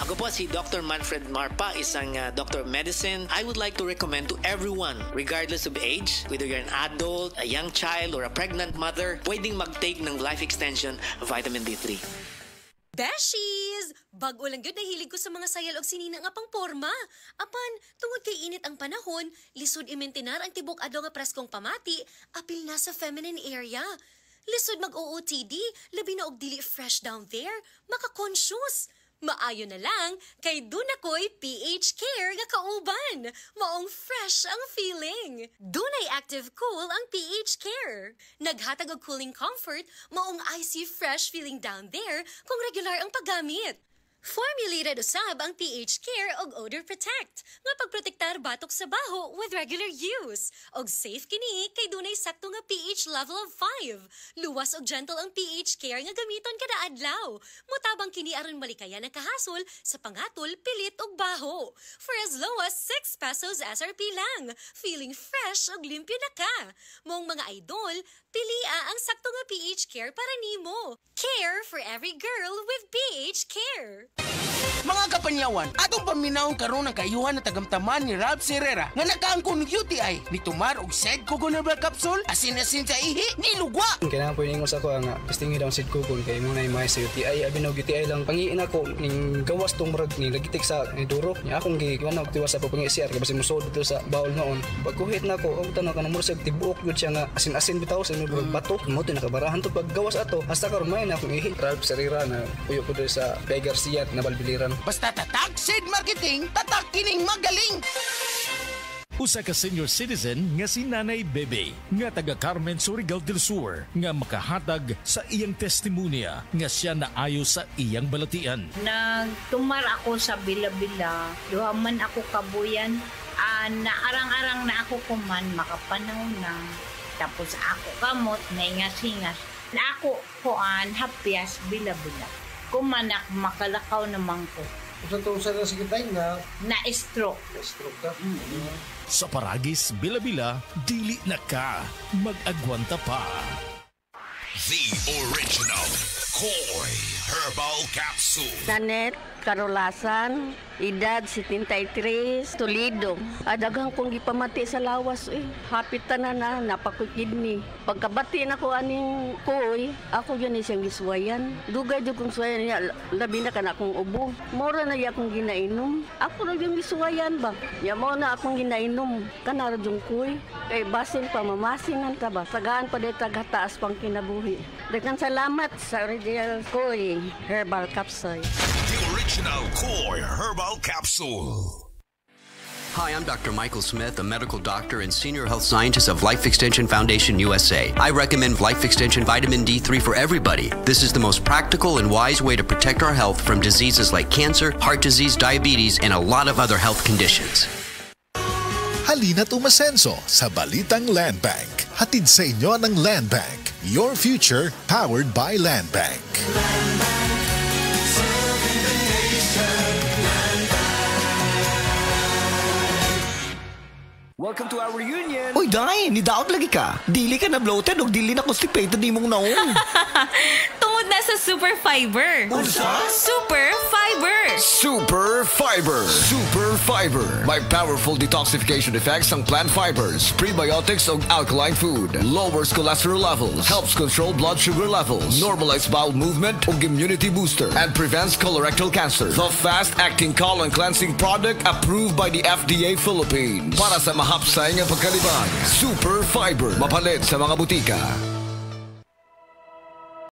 Ako po si Dr. Manfred Marpa, isang Doctor of Medicine. I would like to recommend to everyone, regardless of age, whether you're an adult, a young child, or a pregnant mother, pwedeng mag-take ng Life Extension Vitamin D3. Beshies! Bago lang yun nahilig ko sa mga sayal og sinina nga pang porma. Apan, tungod kay init ang panahon, lisod imentenar ang tibok adlaw nga preskong pamati, apil na sa feminine area. Lisod mag-OOTD, labi na og dili fresh down there, maka-conscious. Maayo na lang, kay dun ako'y PH Care nga kauban. Maong fresh ang feeling. Dunay active cool ang PH Care. Naghatag og cooling comfort, maong icy fresh feeling down there kung regular ang paggamit. Formulated usab ang PH Care og Odor Protect nga pagprotektar batok sa baho with regular use. Og safe kini kay dunay sakto nga pH level of 5. Luwas og gentle ang PH Care nga gamiton kada adlaw. Mutabang kini aron malikayan ang kahasol sa pangatol, pilit og baho. For as low as 6 pesos SRP lang. Feeling fresh og limpyo na ka. Mong mga idol, pilia ang sakto nga PH Care para nimo. Care for every girl with PH Care. Mga kapanyawan, atong paminawon karon ang kayuhan na tagamtaman ni Ralph Herrera nga nakaangkon ng UTI ni tumar og Sed Coconut Capsule asin-asin sa ihi ni lugwa. Kailangan po ingos ako nga testingi daw Sed Coconut kay mo na may sa UTI abi na UTI lang pangiin ako ning gawas tong murag ni lagitik sa ni duro nya akong giwan og tiwas sa papangi CR kay basi musod dito sa bawl noon. Pagkuhit na ko og tanaw kanang murag tibuok gyud siya nga asin-asin bitaw sa imong bato mo to nakabarahan to paggawas ato hasta karon may na akong ihi. Ralph Herrera na puyo ko sa Pay Garcia na balbiliran. Basta tatak Sed Marketing, tatak kining magaling. Usa ka senior citizen nga si Nanay Bebe nga taga Carmen Surigao del Sur nga makahatag sa iyang testimonya nga siya naayo sa iyang balatian. Nagtumar ako sa Bila-Bila, duha man ako kabuyan, naarang-arang na ako kuman makapanaw na. Tapos ako kamot na ingas-ingas. Na ako kuan hapyas Bila-Bila. Kumanak makalakaw naman ko. Sa na sige tayo nga na-stroke. Na-stroke ka? Sa Paragis, Bila-Bila, dili na ka mag-agwanta pa. The original Koi Herbal Capsule. Nanet Karolasan, edad 73, Toledo. Adagang kong gipamati sa lawas hapit na napakukidney. Pagkabati na ko aning koy, ako yun siyang giswayan. Dugay jud kong suwayan niya, labi na ka na akong ubo. Mora na iya akong ginainom. Ako na yung giswayan ba? Ya mo na akong ginainom. Kanara yung koy. Kay basin pa, mamasingan ka ba? Sagaan pa dito taas pang kinabuhi. Daghang salamat sa original koy Herbal Capsule. The original Koi Herbal Capsule. Hi, I'm Dr. Michael Smith, a medical doctor and senior health scientist of Life Extension Foundation USA. I recommend Life Extension Vitamin D3 for everybody. This is the most practical and wise way to protect our health from diseases like cancer, heart disease, diabetes, and a lot of other health conditions. Halina't umasenso sa Balitang Land Bank. Hatid sa inyo ng Land Bank. Your future powered by Land Bank. Welcome to our reunion! Uy, Day! Nidaot lagi ka! Dili ka na bloated o dili na constipated di mong naong! Tungod na sa Super Fiber! Unsa? Super Fiber! Super Fiber! Super Fiber! May powerful detoxification effects ang plant fibers, prebiotics o alkaline food, lowers cholesterol levels, helps control blood sugar levels, normalize bowel movement o immunity booster, and prevents colorectal cancer. The fast-acting colon cleansing product approved by the FDA Philippines. Para sa mahapsay nga pagkalibang, Super Fiber. Mapalit sa mga butika.